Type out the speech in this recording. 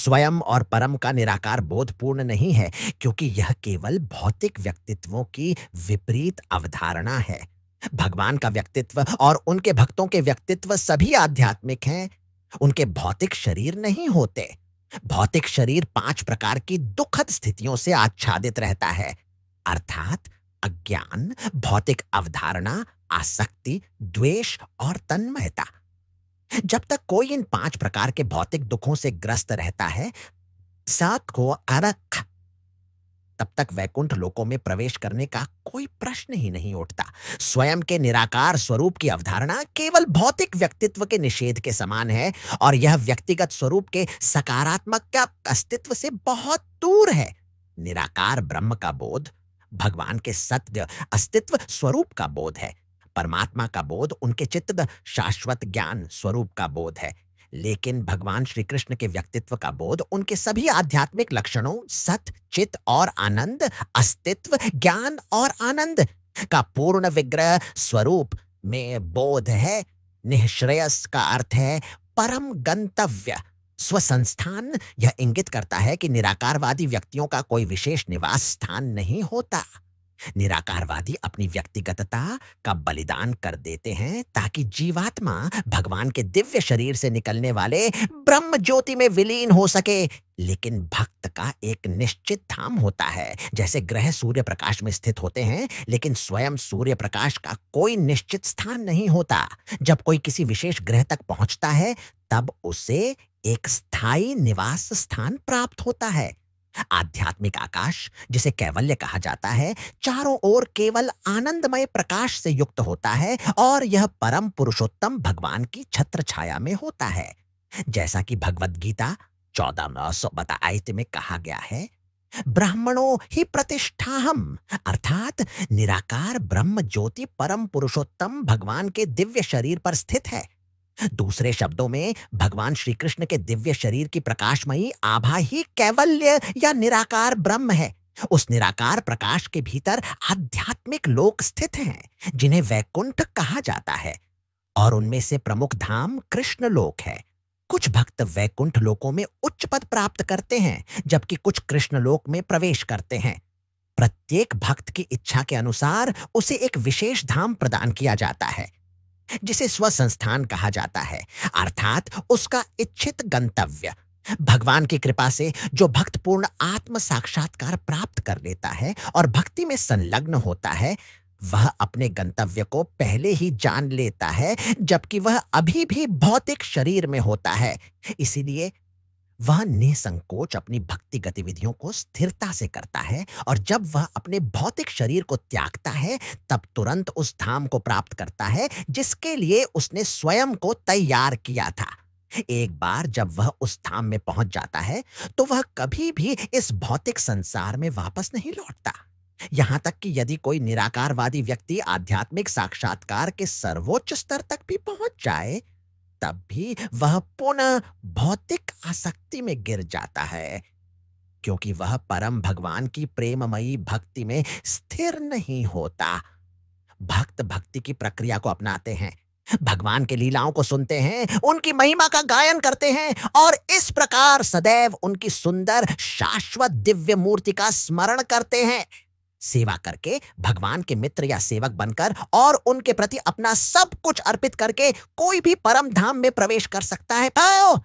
स्वयं और परम का निराकार बोध पूर्ण नहीं है, क्योंकि यह केवल भौतिक व्यक्तित्वों की विपरीत अवधारणा है। भगवान का व्यक्तित्व और उनके भक्तों के व्यक्तित्व सभी आध्यात्मिक हैं। उनके भौतिक शरीर नहीं होते। भौतिक शरीर 5 प्रकार की दुखद स्थितियों से आच्छादित रहता है, अर्थात अज्ञान, भौतिक अवधारणा, आसक्ति, द्वेष और तन्मयता। जब तक कोई इन 5 प्रकार के भौतिक दुखों से ग्रस्त रहता है, सात को अरख, तब तक वैकुंठ लोकों में प्रवेश करने का कोई प्रश्न ही नहीं उठता। स्वयं के निराकार स्वरूप की अवधारणा केवल भौतिक व्यक्तित्व के निषेध के समान है, और यह व्यक्तिगत स्वरूप के सकारात्मक अस्तित्व से बहुत दूर है। निराकार ब्रह्म का बोध भगवान के सत्य अस्तित्व स्वरूप का बोध है। परमात्मा का बोध उनके चित्त शाश्वत ज्ञान स्वरूप का बोध है। लेकिन भगवान श्री कृष्ण के व्यक्तित्व का बोध उनके सभी आध्यात्मिक लक्षणों सत, चित और आनंद, अस्तित्व, ज्ञान और आनंद का पूर्ण विग्रह स्वरूप में बोध है। निःश्रेयस का अर्थ है परम गंतव्य, स्वसंस्थान। यह इंगित करता है कि निराकारवादी व्यक्तियों का कोई विशेष निवास स्थान नहीं होता। निराकारवादी अपनी व्यक्तिगतता का बलिदान कर देते हैं ताकि जीवात्मा भगवान के दिव्य शरीर से निकलने वाले ब्रह्म ज्योति में विलीन हो सके। लेकिन भक्त का एक निश्चित धाम होता है। जैसे ग्रह सूर्य प्रकाश में स्थित होते हैं, लेकिन स्वयं सूर्य प्रकाश का कोई निश्चित स्थान नहीं होता। जब कोई किसी विशेष ग्रह तक पहुंचता है, तब उसे एक स्थायी निवास स्थान प्राप्त होता है। आध्यात्मिक आकाश, जिसे कैवल्य कहा जाता है, चारों ओर केवल आनंदमय प्रकाश से युक्त होता है, और यह परम पुरुषोत्तम भगवान की छत्र छाया में होता है। जैसा कि भगवद गीता 14:9 आयत में कहा गया है, ब्राह्मणों ही प्रतिष्ठाहम, अर्थात निराकार ब्रह्म ज्योति परम पुरुषोत्तम भगवान के दिव्य शरीर पर स्थित है। दूसरे शब्दों में, भगवान श्री कृष्ण के दिव्य शरीर की प्रकाशमयी आभा ही कैवल्य या निराकार ब्रह्म है। उस निराकार प्रकाश के भीतर आध्यात्मिक लोक स्थित हैं, जिन्हें वैकुंठ कहा जाता है, और उनमें से प्रमुख धाम कृष्ण लोक है। कुछ भक्त वैकुंठ लोकों में उच्च पद प्राप्त करते हैं, जबकि कुछ कृष्ण लोक में प्रवेश करते हैं। प्रत्येक भक्त की इच्छा के अनुसार उसे एक विशेष धाम प्रदान किया जाता है, जिसे स्वसंस्थान कहा जाता है, अर्थात उसका इच्छित गंतव्य। भगवान की कृपा से जो भक्त पूर्ण आत्म साक्षात्कार प्राप्त कर लेता है और भक्ति में संलग्न होता है, वह अपने गंतव्य को पहले ही जान लेता है, जबकि वह अभी भी भौतिक शरीर में होता है। इसीलिए वह निसंकोच अपनी भक्ति गतिविधियों को स्थिरता से करता है, और जब वह अपने भौतिक शरीर को त्यागता है, तब तुरंत उस धाम को प्राप्त करता है जिसके लिए उसने स्वयं को तैयार किया था। एक बार जब वह उस धाम में पहुंच जाता है, तो वह कभी भी इस भौतिक संसार में वापस नहीं लौटता। यहां तक कि यदि कोई निराकारवादी व्यक्ति आध्यात्मिक साक्षात्कार के सर्वोच्च स्तर तक भी पहुंच जाए, तब भी वह पुनः भौतिक आसक्ति में गिर जाता है, क्योंकि वह परम भगवान की प्रेममयी भक्ति में स्थिर नहीं होता। भक्त भक्ति की प्रक्रिया को अपनाते हैं, भगवान के लीलाओं को सुनते हैं, उनकी महिमा का गायन करते हैं, और इस प्रकार सदैव उनकी सुंदर शाश्वत दिव्य मूर्ति का स्मरण करते हैं। सेवा करके, भगवान के मित्र या सेवक बनकर और उनके प्रति अपना सब कुछ अर्पित करके कोई भी परम धाम में प्रवेश कर सकता है। पाओ,